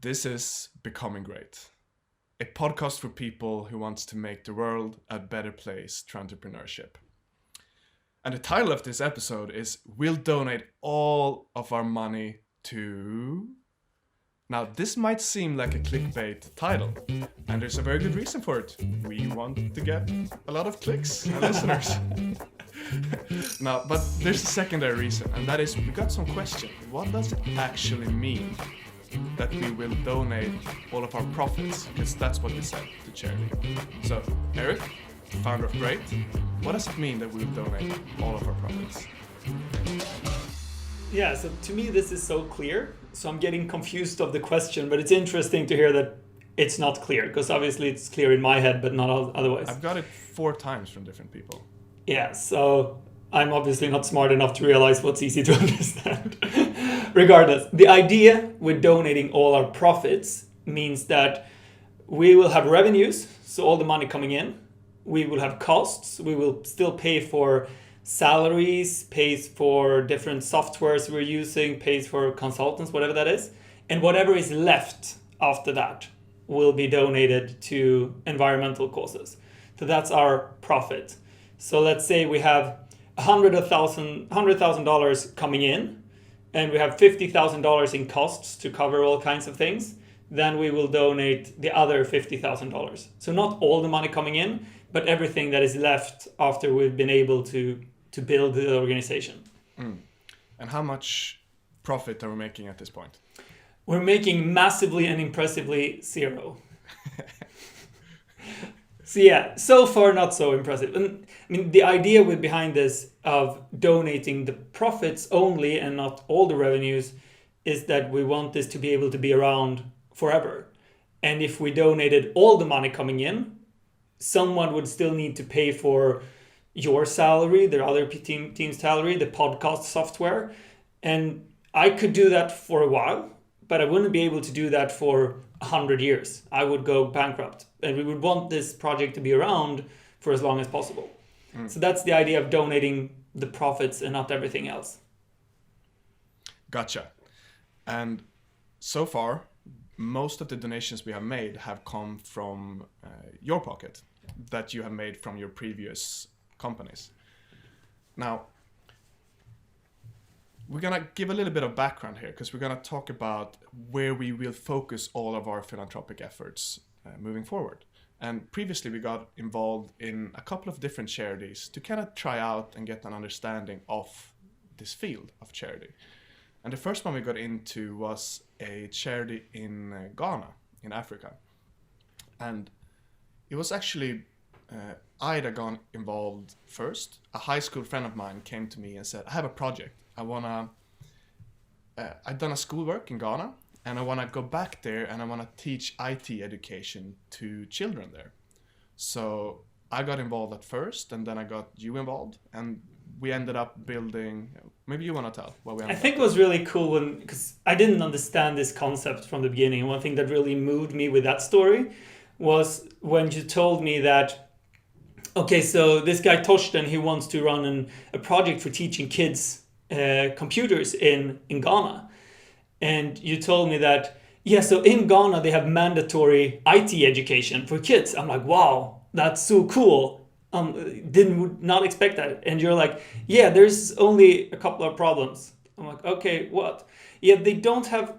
This is Becoming Great, a podcast for people who wants to make the world a better place through entrepreneurship. And the title of this episode is We'll Donate All of Our Money to... Now, this might seem like a clickbait title, and there's a very good reason for it. We want to get a lot of clicks and listeners. Now, but there's a secondary reason, and that is we got some questions. What does it actually mean that we will donate all of our profits? Because that's what we said to charity. So, Eric, founder of Great, what does it mean that we will donate all of our profits? Yeah, so to me this is so clear. So I'm getting confused of the question, but it's interesting to hear that it's not clear, because obviously it's clear in my head, but not otherwise. I've got it 4 times from different people. Yeah, so I'm obviously not smart enough to realize what's easy to understand. Regardless, the idea with donating all our profits means that we will have revenues, so all the money coming in. We will have costs. We will still pay for salaries, pays for different softwares we're using, pays for consultants, whatever that is. And whatever is left after that will be donated to environmental causes. So that's our profit. So let's say we have $100,000 coming in, and we have $50,000 in costs to cover all kinds of things. Then we will donate the other $50,000. So not all the money coming in, but everything that is left after we've been able to build the organization. And how much profit are we making at this point? We're making massively and impressively zero. So yeah, so far not so impressive. And I mean, the idea behind this of donating the profits only and not all the revenues is that we want this to be able to be around forever. And if we donated all the money coming in, someone would still need to pay for your salary, the other team's salary, the podcast software. And I could do that for a while, but I wouldn't be able to do that for 100 years. I would go bankrupt. And we would want this project to be around for as long as possible. So that's the idea of donating the profits and not everything else. Gotcha. And so far, most of the donations we have made have come from your pocket that you have made from your previous companies. Now, we're going to give a little bit of background here, because we're going to talk about where we will focus all of our philanthropic efforts moving forward. And previously we got involved in a couple of different charities to kind of try out and get an understanding of this field of charity. And the first one we got into was a charity in Ghana, in Africa. And it was actually I that got involved first. A high school friend of mine came to me and said, I have a project. I've done a schoolwork in Ghana, and I want to go back there and I want to teach IT education to children there. So I got involved at first, and then I got you involved, and we ended up building. Maybe you want to tell what we ended I think it was really cool because I didn't understand this concept from the beginning. One thing that really moved me with that story was when you told me that, okay, so this guy Torsten, he wants to run a project for teaching kids computers in Ghana. And you told me that, yeah, so in Ghana they have mandatory IT education for kids. I'm like, wow, that's so cool. Would not expect that. And you're like, yeah, there's only a couple of problems. I'm like, okay, what? Yeah, they don't have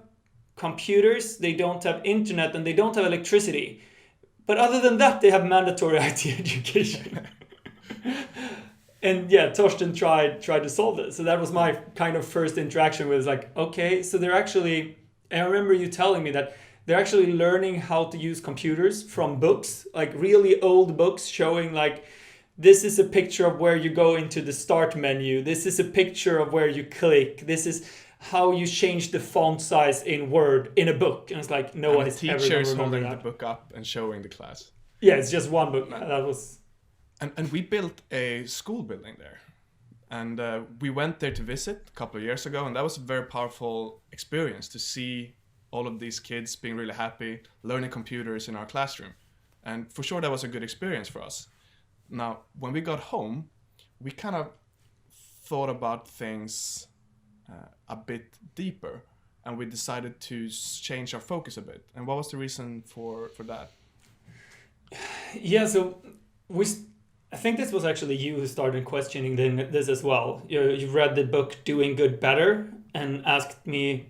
computers, they don't have internet, and they don't have electricity. But other than that, they have mandatory IT education. And yeah, Torsten tried to solve this. So that was my kind of first interaction with, like, okay, so they're actually, and I remember you telling me that they're actually learning how to use computers from books, like really old books showing, like, this is a picture of where you go into the start menu. This is a picture of where you click. This is how you change the font size in Word in a book. And it's like, no one is ever going to remember that. Teachers holding the book up and showing the class. Yeah, it's just one book. That was... And we built a school building there. And we went there to visit a couple of years ago, and that was a very powerful experience to see all of these kids being really happy, learning computers in our classroom. And for sure, that was a good experience for us. Now, when we got home, we kind of thought about things a bit deeper. and we decided to change our focus a bit. And what was the reason for that? Yeah, so I think this was actually you who started questioning this as well. You've read the book Doing Good Better and asked me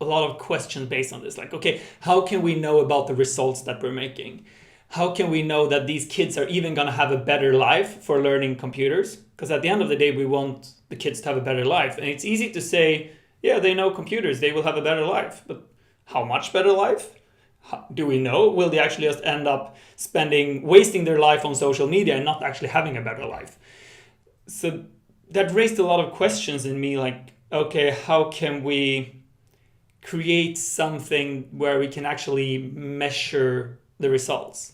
a lot of questions based on this. Like, okay, how can we know about the results that we're making? How can we know that these kids are even going to have a better life for learning computers? Because at the end of the day, we want the kids to have a better life. And it's easy to say, yeah, they know computers, they will have a better life. But how much better life? Do we know? Will they actually just end up wasting their life on social media and not actually having a better life? So that raised a lot of questions in me, like, okay, how can we create something where we can actually measure the results?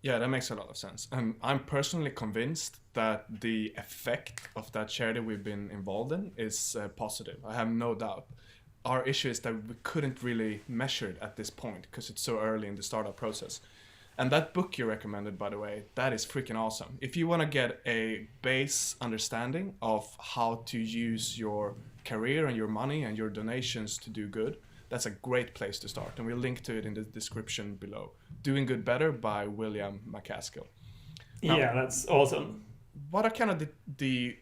Yeah, that makes a lot of sense. And I'm personally convinced that the effect of that charity we've been involved in is positive. I have no doubt. Our issue is that we couldn't really measure it at this point because it's so early in the startup process. And that book you recommended, by the way, that is freaking awesome. If you want to get a base understanding of how to use your career and your money and your donations to do good, that's a great place to start. And we'll link to it in the description below. Doing Good Better by William Macaskill. Now, yeah, that's awesome. What are kind of the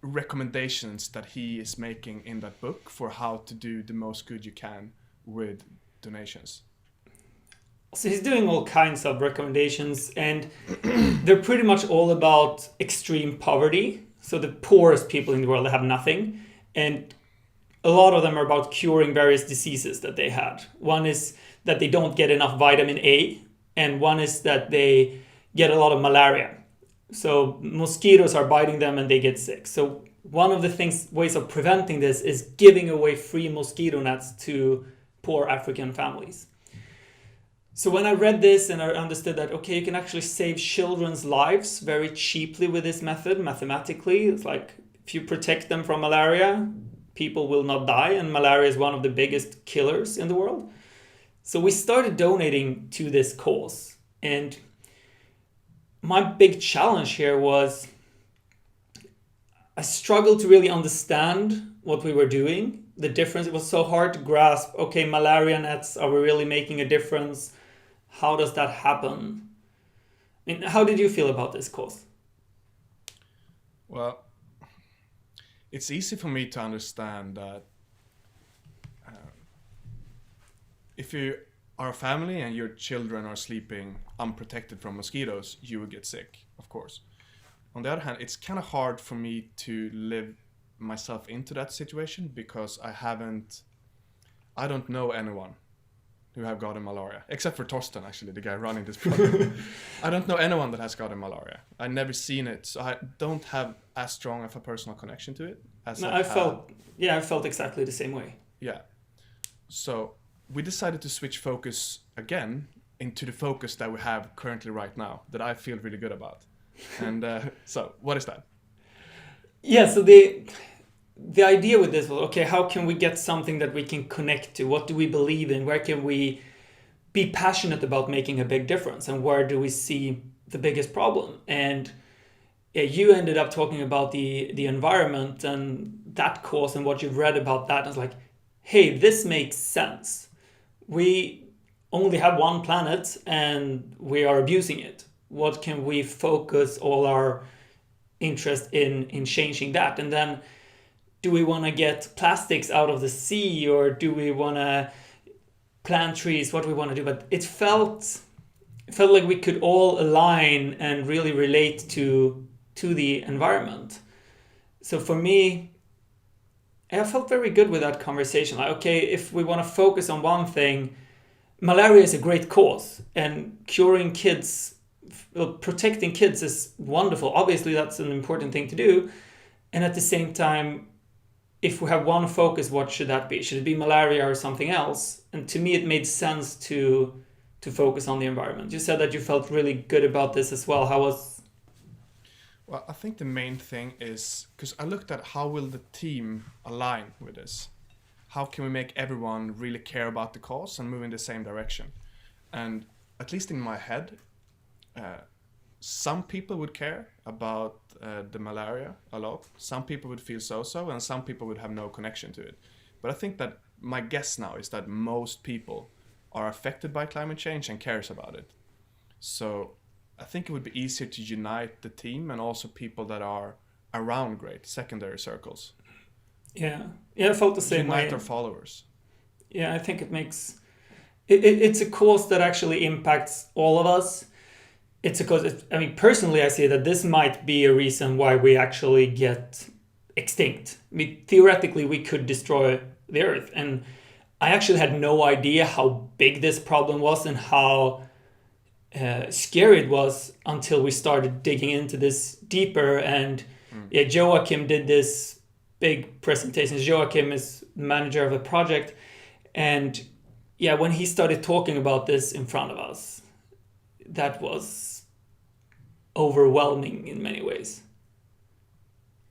recommendations that he is making in that book for how to do the most good you can with donations? So he's doing all kinds of recommendations, and they're pretty much all about extreme poverty. So the poorest people in the world that have nothing. And a lot of them are about curing various diseases that they had. One is that they don't get enough vitamin A, and one is that they get a lot of malaria. So mosquitoes are biting them and they get sick. So one of the ways of preventing this is giving away free mosquito nets to poor African families. So when I read this and I understood that, okay, you can actually save children's lives very cheaply with this method, mathematically. It's like, if you protect them from malaria, people will not die, and malaria is one of the biggest killers in the world. So we started donating to this cause. And my big challenge here was I struggled to really understand what we were doing, the difference. It was so hard to grasp, okay, malaria nets, are we really making a difference? How does that happen? I mean, how did you feel about this cause? Well, it's easy for me to understand that if you are a family and your children are sleeping unprotected from mosquitoes, you will get sick, of course. On the other hand, it's kind of hard for me to live myself into that situation because I don't know anyone who have gotten malaria, except for Torsten, actually, the guy running this project. I don't know anyone that has gotten malaria. I've never seen it, so I don't have as strong of a personal connection to it as I felt exactly the same way. Yeah. So we decided to switch focus again into the focus that we have currently right now, that I feel really good about. And so what is that? Yeah, so the idea with this was, okay, how can we get something that we can connect to? What do we believe in? Where can we be passionate about making a big difference? And where do we see the biggest problem? And you ended up talking about the environment and that cause and what you've read about that. And it's like, hey, this makes sense. We only have one planet and we are abusing it. What can we focus all our interest in changing that? And then, do we want to get plastics out of the sea, or do we want to plant trees? What do we want to do? But it felt like we could all align and really relate to the environment. So for me, I felt very good with that conversation. Like, okay, if we want to focus on one thing, malaria is a great cause, and curing kids, protecting kids is wonderful. Obviously, that's an important thing to do. And at the same time, if we have one focus, what should that be? Should it be malaria or something else? And to me, it made sense to focus on the environment. You said that you felt really good about this as well. How was... Well, I think the main thing is, because I looked at how will the team align with this? How can we make everyone really care about the cause and move in the same direction? And at least in my head, some people would care about the malaria a lot. Some people would feel so, and some people would have no connection to it. But I think that my guess now is that most people are affected by climate change and cares about it. So I think it would be easier to unite the team and also people that are around great secondary circles. Yeah, I felt the same way. Unite our followers. Yeah, I think it makes it's a cause that actually impacts all of us. It's a cause. I mean, personally, I see that this might be a reason why we actually get extinct. I mean, theoretically, we could destroy the Earth, and I actually had no idea how big this problem was and how scary it was until we started digging into this deeper. And Joachim did this big presentation. Joachim is manager of a project, and when he started talking about this in front of us, that was overwhelming in many ways.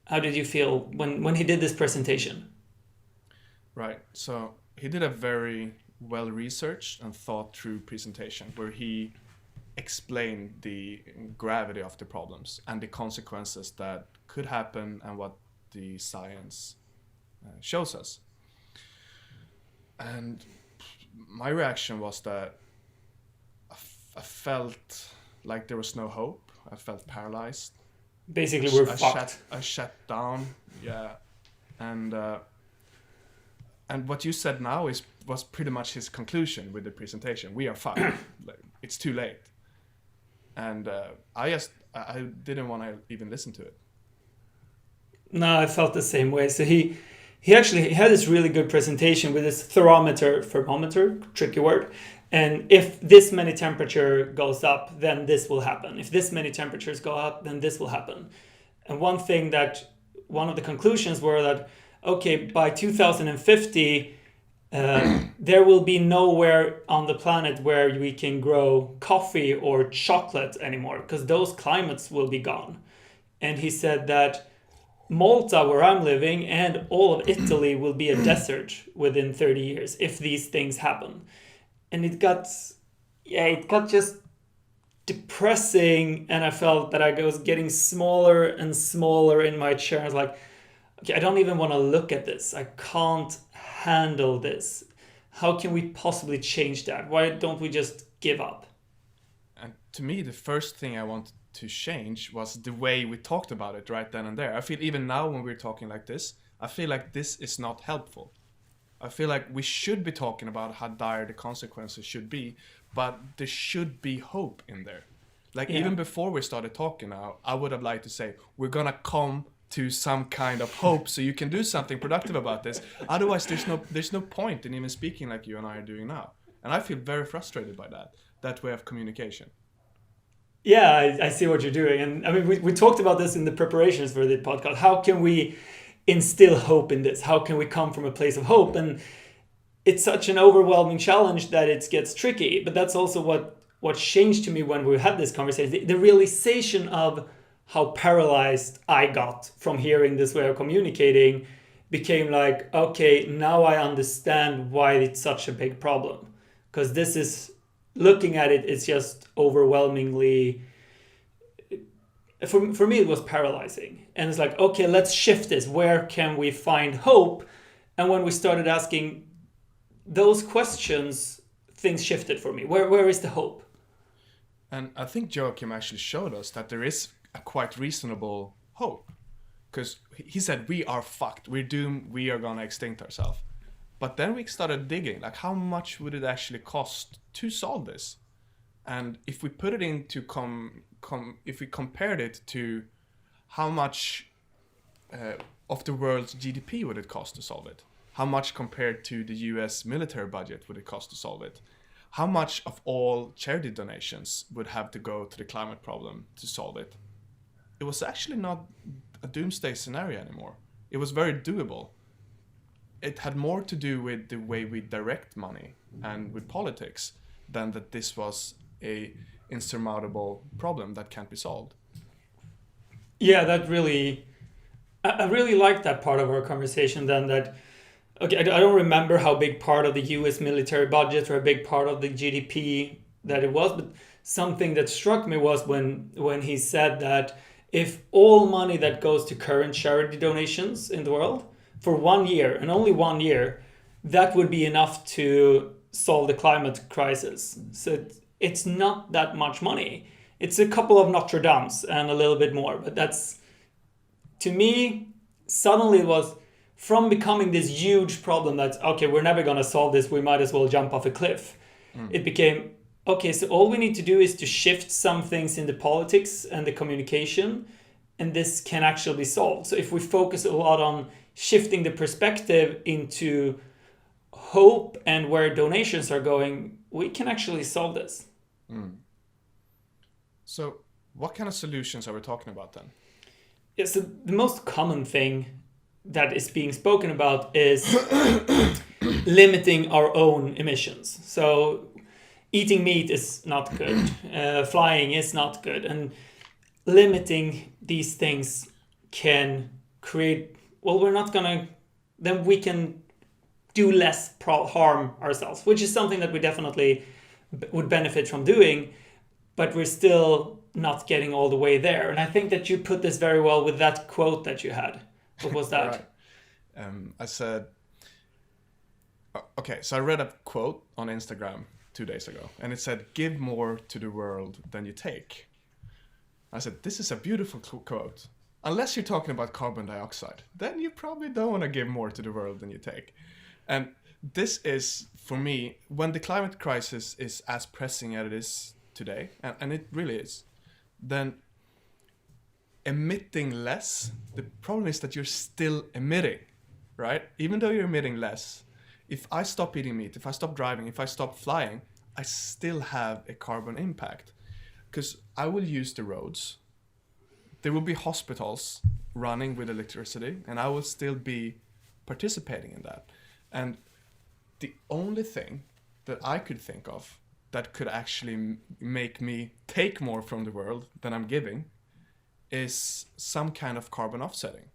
How did you feel when he did this presentation? Right. So he did a very well-researched and thought-through presentation where he explained the gravity of the problems and the consequences that could happen and what the science shows us. And my reaction was that I felt like there was no hope. I felt paralyzed. Basically, we're fucked. I shut down. Yeah, and what you said now was pretty much his conclusion with the presentation. We are fucked. Like, it's too late. And I didn't want to even listen to it. No, I felt the same way. So he actually had this really good presentation with this thermometer, tricky word. And if this many temperature goes up, then this will happen. If this many temperatures go up, then this will happen. And one of the conclusions were that, okay, by 2050, there will be nowhere on the planet where we can grow coffee or chocolate anymore because those climates will be gone. And he said that Malta, where I'm living, and all of Italy will be a desert within 30 years if these things happen. And it got just depressing, and I felt that I was getting smaller and smaller in my chair. I was like, okay, I don't even want to look at this. I can't handle this. How can we possibly change that? Why don't we just give up? And to me, the first thing I wanted to change was the way we talked about it right then and there. I feel even now when we're talking like this, I feel like this is not helpful. I feel like we should be talking about how dire the consequences should be, but there should be hope in there. Like even before we started talking now, I would have liked to say, we're gonna come to some kind of hope so you can do something productive about this. Otherwise, there's no point in even speaking like you and I are doing now. And I feel very frustrated by that way of communication. Yeah, I see what you're doing. And I mean, we talked about this in the preparations for the podcast. How can we instill hope in this? How can we come from a place of hope? And it's such an overwhelming challenge that it gets tricky. But that's also what changed to me when we had this conversation. The realization of how paralyzed I got from hearing this way of communicating became like, okay, now I understand why it's such a big problem. Because this is, looking at it, it's just overwhelmingly, for me, it was paralyzing. And it's like, okay, let's shift this. Where can we find hope? And when we started asking those questions, things shifted for me. Where is the hope? And I think Joachim actually showed us that there is a quite reasonable hope. Because he said, we are fucked. We're doomed. We are going to extinct ourselves. But then we started digging, like how much would it actually cost to solve this? And if we put it into if we compared it to how much of the world's GDP would it cost to solve it? How much compared to the US military budget would it cost to solve it? How much of all charity donations would have to go to the climate problem to solve it? It was actually not a doomsday scenario anymore. It was very doable. It had more to do with the way we direct money and with politics than that this was a insurmountable problem that can't be solved. Yeah, I really liked that part of our conversation then, that, okay, I don't remember how big part of the US military budget or a big part of the GDP that it was, but something that struck me was when he said that if all money that goes to current charity donations in the world for 1 year, and only 1 year, that would be enough to solve the climate crisis. So it's not that much money. It's a couple of Notre Dames and a little bit more, but that's, to me, suddenly it was from becoming this huge problem that, okay, we're never going to solve this, we might as well jump off a cliff. It became, okay, so all we need to do is to shift some things in the politics and the communication, and this can actually be solved. So if we focus a lot on shifting the perspective into hope and where donations are going, we can actually solve this. So what kind of solutions are we talking about then? Yeah, so the most common thing that is being spoken about is limiting our own emissions. So eating meat is not good, flying is not good, and limiting these things can create, well, we're not gonna, then we can do less harm ourselves, which is something that we definitely would benefit from doing, but we're still not getting all the way there. And I think that you put this very well with that quote that you had. What was that? Right. I said, okay, so I read a quote on Instagram 2 days ago, and it said, "Give more to the world than you take." I said, this is a beautiful quote. Unless you're talking about carbon dioxide, then you probably don't want to give more to the world than you take. And this is, for me, when the climate crisis is as pressing as it is today, and it really is, then emitting less, the problem is that you're still emitting, right? Even though you're emitting less, if I stop eating meat, if I stop driving, if I stop flying, I still have a carbon impact. Because I will use the roads, there will be hospitals running with electricity, and I will still be participating in that. And the only thing that I could think of that could actually make me take more from the world than I'm giving is some kind of carbon offsetting.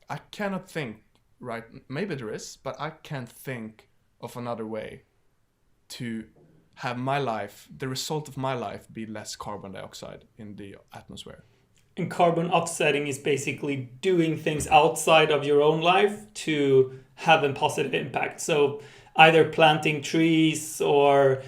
I cannot think, right, maybe there is, but I can't think of another way to have my life, the result of my life, be less carbon dioxide in the atmosphere. And carbon offsetting is basically doing things outside of your own life to have a positive impact. So either planting trees or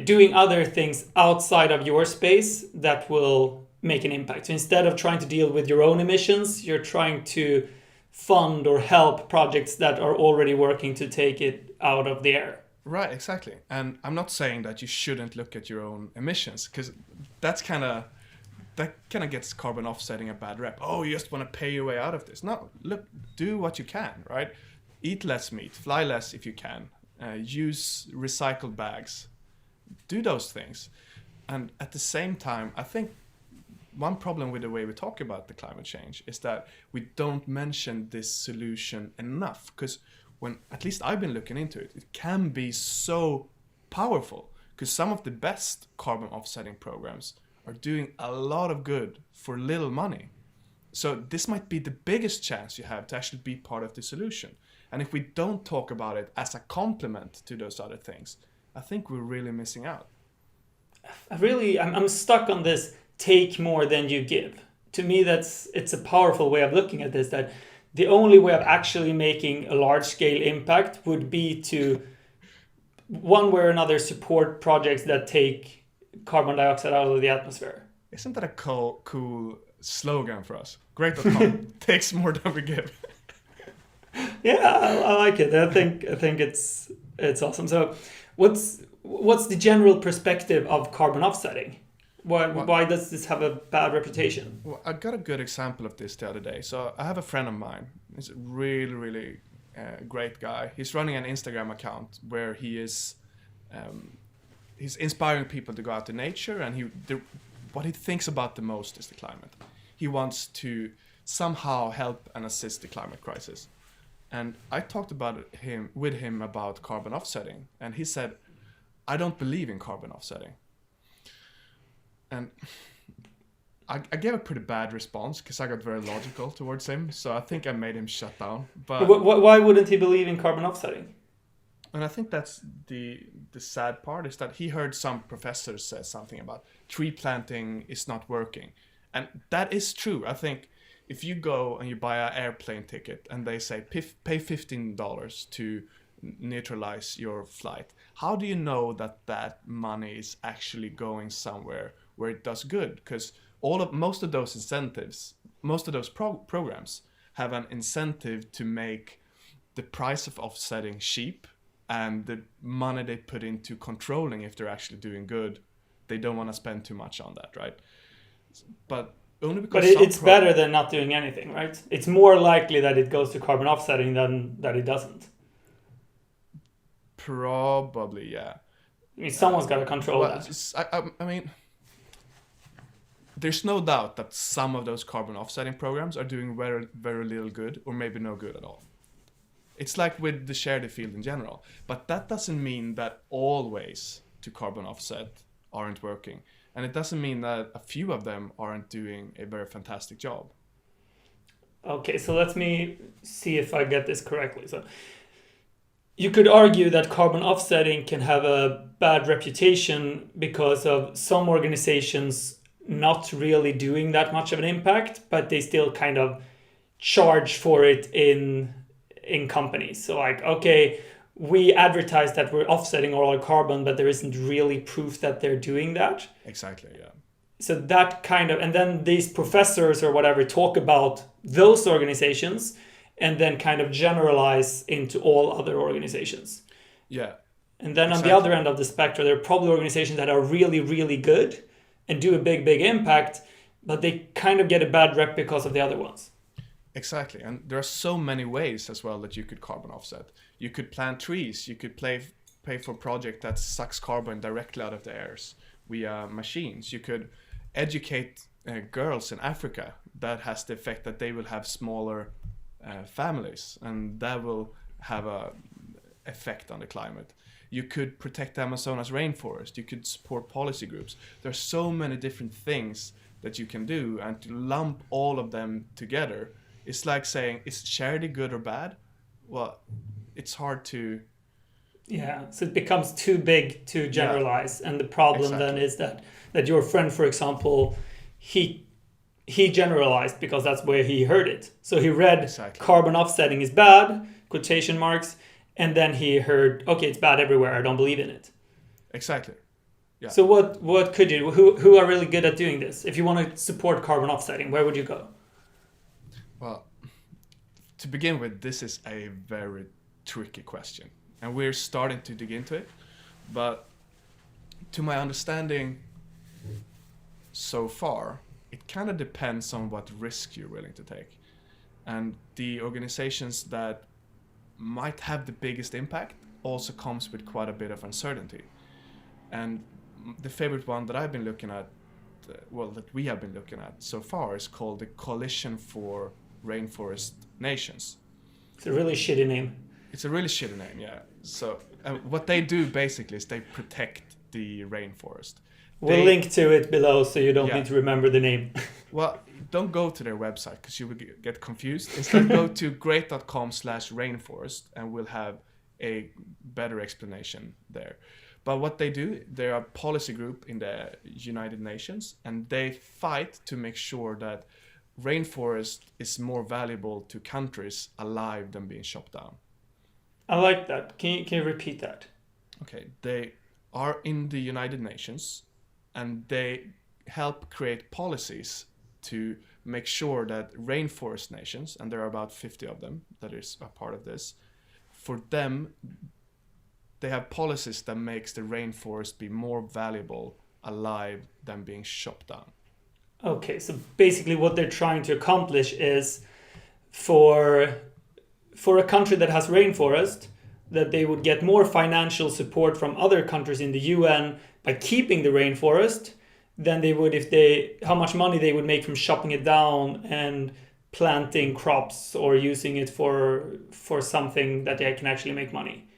doing other things outside of your space that will make an impact. So instead of trying to deal with your own emissions, you're trying to fund or help projects that are already working to take it out of the air. Right, exactly. And I'm not saying that you shouldn't look at your own emissions, because that kind of gets carbon offsetting a bad rep. Oh, you just want to pay your way out of this. No, look, do what you can, right? Eat less meat, fly less if you can, use recycled bags, do those things. And at the same time, I think one problem with the way we talk about the climate change is that we don't mention this solution enough, because when at least I've been looking into it, it can be so powerful, because some of the best carbon offsetting programs are doing a lot of good for little money. So this might be the biggest chance you have to actually be part of the solution. And if we don't talk about it as a complement to those other things, I think we're really missing out. I'm stuck on this take more than you give. To me, it's a powerful way of looking at this, that the only way of actually making a large-scale impact would be to, one way or another, support projects that take carbon dioxide out of the atmosphere. Isn't that a cool slogan for us? Great.com takes more than we give. Yeah, I like it. I think it's awesome. So, what's the general perspective of carbon offsetting? Why does this have a bad reputation? Well, I got a good example of this the other day. So I have a friend of mine. He's a really, really great guy. He's running an Instagram account where he is he's inspiring people to go out to nature, and what he thinks about the most is the climate. He wants to somehow help and assist the climate crisis. And I talked with him about carbon offsetting, and he said, "I don't believe in carbon offsetting." And I gave a pretty bad response because I got very logical towards him. So I think I made him shut down. But why wouldn't he believe in carbon offsetting? And I think that's the sad part, is that he heard some professors say something about tree planting is not working. And that is true. I think if you go and you buy an airplane ticket and they say pay $15 to neutralize your flight, how do you know that money is actually going somewhere where it does good? Because most of those incentives, most of those programs have an incentive to make the price of offsetting cheap, and the money they put into controlling if they're actually doing good, they don't want to spend too much on that, right? But only because it's better than not doing anything, right? It's more likely that it goes to carbon offsetting than that it doesn't. Probably, yeah. I mean, someone's got to control that. I mean, there's no doubt that some of those carbon offsetting programs are doing very, very little good, or maybe no good at all. It's like with the share the field in general. But that doesn't mean that all ways to carbon offset aren't working. And it doesn't mean that a few of them aren't doing a very fantastic job. Okay, so let me see if I get this correctly. So you could argue that carbon offsetting can have a bad reputation because of some organizations not really doing that much of an impact, but they still kind of charge for it in companies. So like, okay, we advertise that we're offsetting all our carbon, but there isn't really proof that they're doing that. Exactly, yeah. So that kind of, and then these professors or whatever talk about those organizations and then kind of generalize into all other organizations. Yeah. And then on the other end of the spectrum, there are probably organizations that are really, really good and do a big, big impact, but they kind of get a bad rep because of the other ones. Exactly. And there are so many ways as well that you could carbon offset. You could plant trees. You could pay for a project that sucks carbon directly out of the airs via machines. You could educate girls in Africa. That has the effect that they will have smaller families, and that will have a effect on the climate. You could protect the Amazonas rainforest. You could support policy groups. There are so many different things that you can do, and to lump all of them together, it's like saying, is charity good or bad? Well, it's hard to... Yeah, so it becomes too big to generalize. Yeah. And the problem then is that your friend, for example, he generalized because that's where he heard it. So he read carbon offsetting is bad, quotation marks, and then he heard, okay, it's bad everywhere, I don't believe in it. Exactly. Yeah. So what could you, who are really good at doing this? If you want to support carbon offsetting, where would you go? Well, to begin with, this is a very tricky question, and we're starting to dig into it. But to my understanding so far, it kind of depends on what risk you're willing to take. And the organizations that might have the biggest impact also comes with quite a bit of uncertainty. And the favorite one that I've been looking at, that we have been looking at so far, is called the Coalition for Rainforest Nations. It's a really shitty name. It's a really shitty name, yeah. So what they do basically is they protect the rainforest. We'll link to it below so you don't need to remember the name. Well, don't go to their website because you will get confused. Instead, go to great.com/rainforest and we'll have a better explanation there. But what they do, they're a policy group in the United Nations, and they fight to make sure that rainforest is more valuable to countries alive than being chopped down. I like that. Can you repeat that? Okay, they are in the United Nations, and they help create policies to make sure that rainforest nations, and there are about 50 of them that is a part of this, for them, they have policies that makes the rainforest be more valuable alive than being chopped down. Okay, so basically what they're trying to accomplish is for a country that has rainforest, that they would get more financial support from other countries in the UN by keeping the rainforest than they would how much money they would make from chopping it down and planting crops or using it for something that they can actually make money.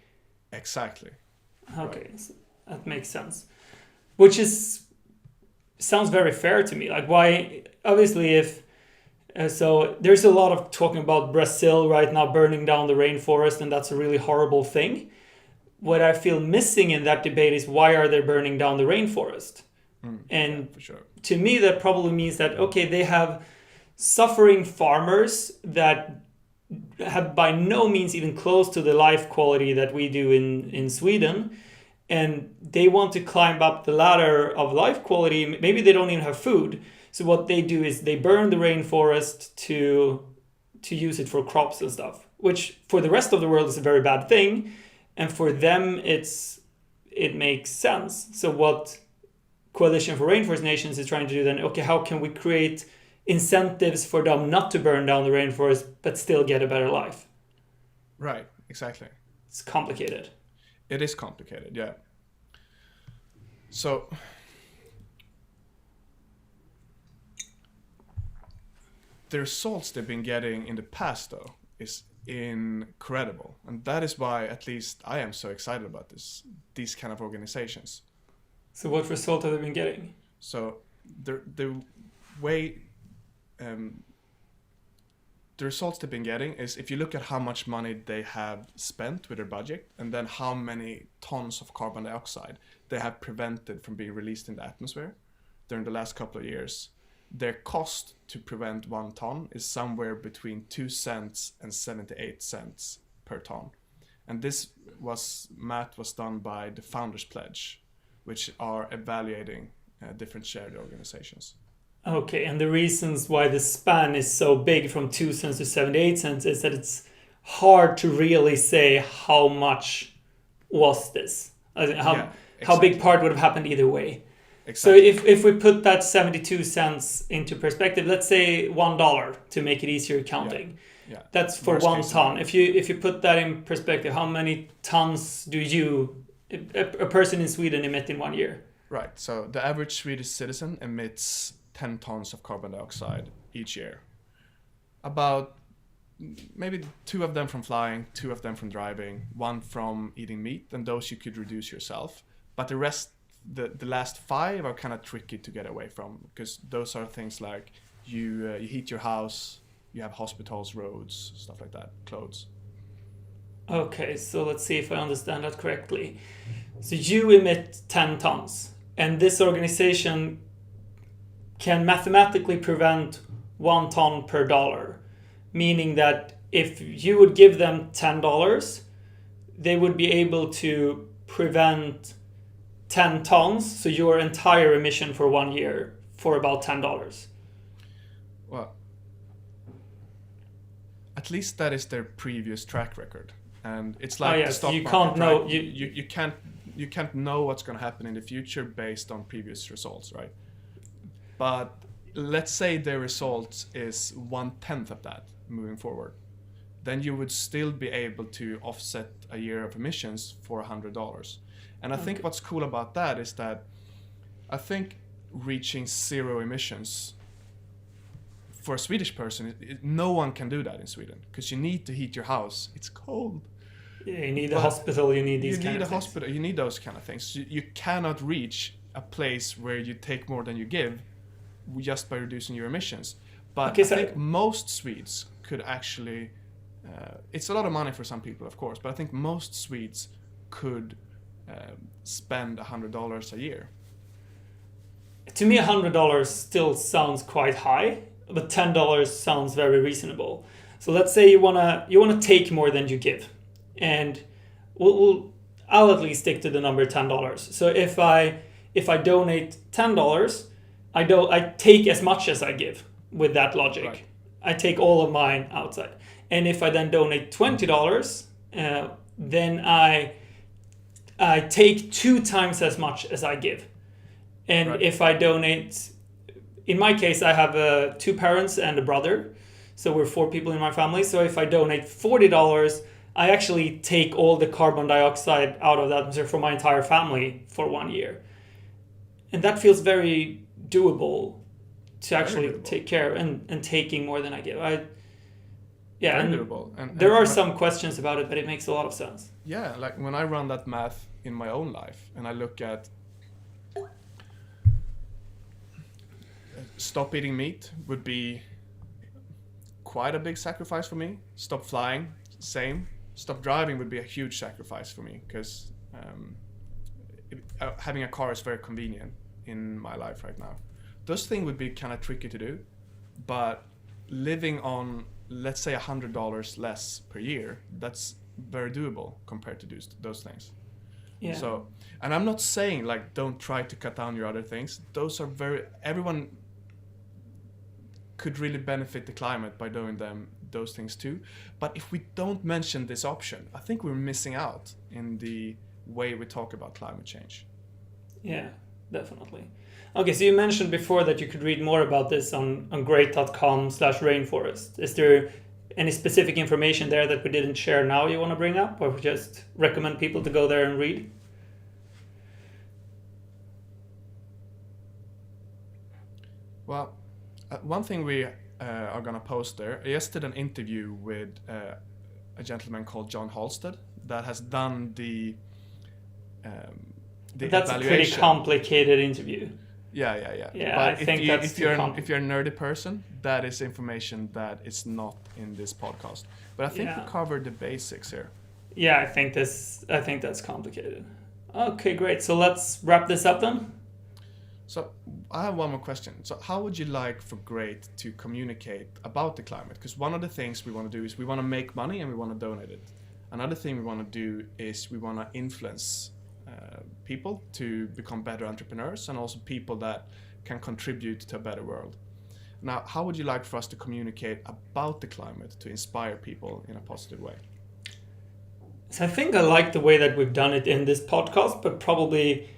Exactly. Okay, right. So that makes sense. Which sounds very fair to me. Like, why? Obviously, so there's a lot of talking about Brazil right now burning down the rainforest, and that's a really horrible thing. what I feel missing in that debate is why are they burning down the rainforest? And for sure. to me, that probably means that, okay, they have suffering farmers that have by no means even close to the life quality that we do in Sweden. And they want to climb up the ladder of life quality. Maybe they don't even have food. So what they do is they burn the rainforest to use it for crops and stuff, which for the rest of the world is a very bad thing. And for them, it makes sense. So what Coalition for Rainforest Nations is trying to do then, okay, how can we create incentives for them not to burn down the rainforest, but still get a better life? Right, exactly. It's complicated. It is complicated, yeah. So, the results they've been getting in the past, though, is incredible. And that is why, at least, I am so excited about these kind of organizations. So what result have they been getting? So the way the results they've been getting is if you look at how much money they have spent with their budget and then how many tons of carbon dioxide they have prevented from being released in the atmosphere during the last couple of years, their cost to prevent 1 ton is somewhere between 2 cents and 78 cents per ton. And this math was done by the Founders Pledge, which are evaluating different charity organizations. Okay, and the reasons why the span is so big from 2 cents to 78 cents is that it's hard to really say how much was this. How big part would have happened either way. Exactly. So if we put that 72 cents into perspective, let's say $1 to make it easier counting. Yeah. That's for Worst 1 case ton. If you put that in perspective, how many tons do a person in Sweden emit in 1 year? Right. So the average Swedish citizen emits 10 tons of carbon dioxide each year. About maybe 2 of them from flying, 2 of them from driving, 1 from eating meat, and those you could reduce yourself. But the rest, the last 5 are kind of tricky to get away from, because those are things like you heat your house, you have hospitals, roads, stuff like that, clothes. Okay, so let's see if I understand that correctly. So you emit 10 tons, and this organization can mathematically prevent 1 ton per dollar, meaning that if you would give them $10, they would be able to prevent 10 tons, so your entire emission for 1 year, for about $10. Well, at least that is their previous track record, and it's like the stock you market, can't know right? You can't know what's going to happen in the future based on previous results, right? But let's say their results is 1/10 of that moving forward, then you would still be able to offset a year of emissions for $100. And I think what's cool about that is that I think reaching 0 emissions for a Swedish person, no one can do that in Sweden, because you need to heat your house. It's cold. Yeah, you need a hospital, you need these kind of things. You need a hospital, you need those kind of things. You cannot reach a place where you take more than you give just by reducing your emissions. But I think most Swedes could actually, it's a lot of money for some people, of course, but I think most Swedes could spend $100 a year. To me, $100 still sounds quite high, but $10 sounds very reasonable. So let's say you wanna take more than you give, and I'll at least stick to the number $10. So if I donate $10, I take as much as I give with that logic. Right. I take all of mine outside. And if I then donate $20, then I take 2 times as much as I give. And right. If I donate, in my case, I have 2 parents and a brother. So we're 4 people in my family. So if I donate $40, I actually take all the carbon dioxide out of the atmosphere for my entire family for 1 year. And that feels very doable to actually take care and taking more than I give. There are some questions about it, but it makes a lot of sense. Yeah, like when I run that math in my own life and I look at stop eating meat would be quite a big sacrifice for me. Stop flying, same. stop driving would be a huge sacrifice for me, because having a car is very convenient in my life right now. Those things would be kind of tricky to do, but living on, let's say, $100 less per year, that's very doable compared to those things. Yeah. So, and I'm not saying like don't try to cut down your other things. Those are everyone could really benefit the climate by doing those things too. But if we don't mention this option, I think we're missing out in the way we talk about climate change. Yeah, definitely. Okay, so you mentioned before that you could read more about this on great.com/rainforest. Is there any specific information there that we didn't share now you want to bring up, or just recommend people to go there and read? Well, one thing we are going to post there, I just did an interview with a gentleman called John Halstead that has done the That's evaluation. A pretty complicated interview. Yeah. Yeah, but I think if you're a nerdy person, that is information that is not in this podcast. But I think we covered the basics here. Yeah, I think that's complicated. Okay, great. So let's wrap this up then. So I have one more question. So how would you like for Great to communicate about the climate? Because one of the things we want to do is we want to make money and we want to donate it. Another thing we want to do is we want to influence people to become better entrepreneurs, and also people that can contribute to a better world. Now, how would you like for us to communicate about the climate to inspire people in a positive way? So I think I like the way that we've done it in this podcast, but probably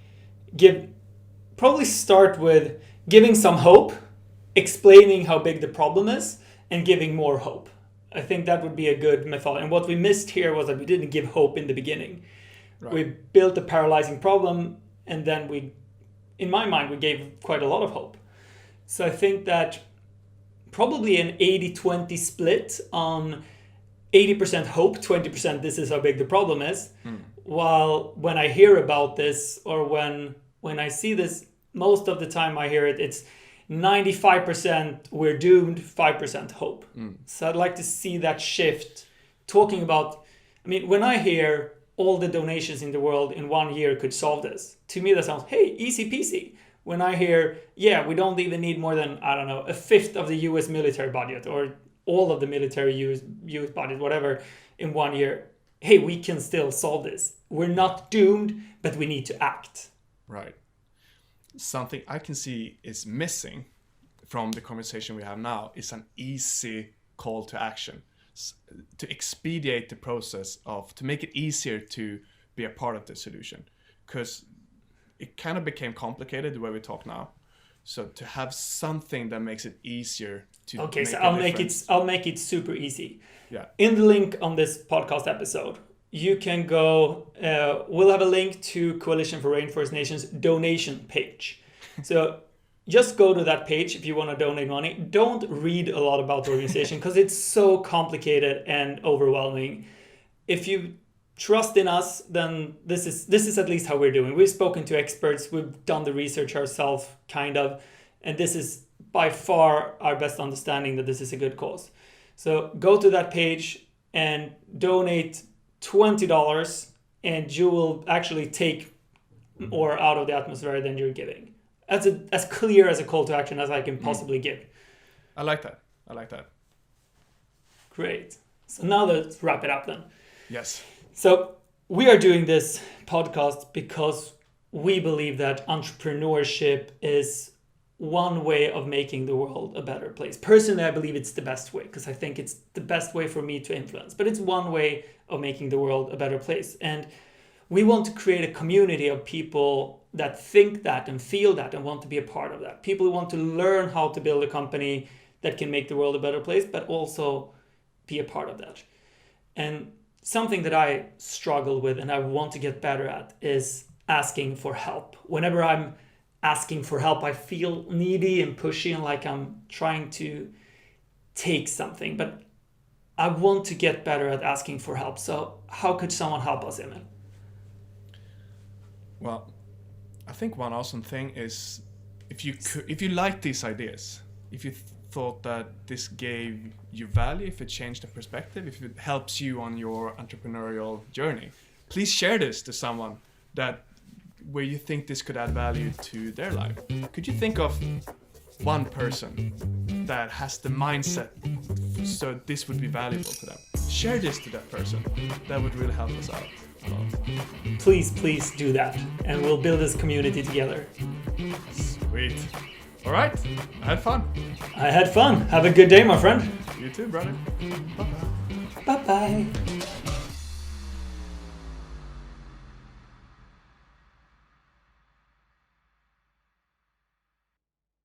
start with giving some hope, explaining how big the problem is, and giving more hope. I think that would be a good method. And what we missed here was that we didn't give hope in the beginning. Right. We built a paralyzing problem, and then in my mind, we gave quite a lot of hope. So I think that probably an 80-20 split on 80% hope, 20% this is how big the problem is. While when I hear about this, or when I see this, most of the time I hear it's 95% we're doomed, 5% hope. So I'd like to see that shift, talking about, when I hear all the donations in the world in 1 year could solve this, to me that sounds, hey, easy peasy. When I hear, we don't even need more than, a fifth of the US military budget, or all of the military US budget, whatever, in 1 year, hey, we can still solve this. We're not doomed, but we need to act. Right. Something I can see is missing from the conversation we have now is an easy call to action, to expedite the process to make it easier to be a part of the solution, because it kind of became complicated the way we talk now. So to have something that makes it easier to I'll make it super easy. Yeah. In the link on this podcast episode, you can go, we'll have a link to Coalition for Rainforest Nations donation page. So just go to that page if you want to donate money. Don't read a lot about the organization because it's so complicated and overwhelming. If you trust in us, then this is at least how we're doing. We've spoken to experts, we've done the research ourselves, kind of, and this is by far our best understanding that this is a good cause. So go to that page and donate $20, and you will actually take more out of the atmosphere than you're giving. That's as clear as a call to action as I can possibly give. I like that. Great. So now let's wrap it up then. Yes. So we are doing this podcast because we believe that entrepreneurship is one way of making the world a better place. Personally, I believe it's the best way, because I think it's the best way for me to influence. But it's one way of making the world a better place. And we want to create a community of people that think that and feel that and want to be a part of that. People who want to learn how to build a company that can make the world a better place, but also be a part of that. And something that I struggle with and I want to get better at is asking for help. Whenever I'm asking for help, I feel needy and pushy and like I'm trying to take something. But I want to get better at asking for help. So how could someone help us, Emil? Well, I think one awesome thing is if you like these ideas, if you thought that this gave you value, if it changed the perspective, if it helps you on your entrepreneurial journey, please share this to someone where you think this could add value to their life. Could you think of one person that has the mindset so this would be valuable to them? Share this to that person. That would really help us out a lot. Please do that, and we'll build this community together. Sweet. All right. I had fun. I had fun. Have a good day, my friend. You too, brother. Bye-bye. Bye-bye.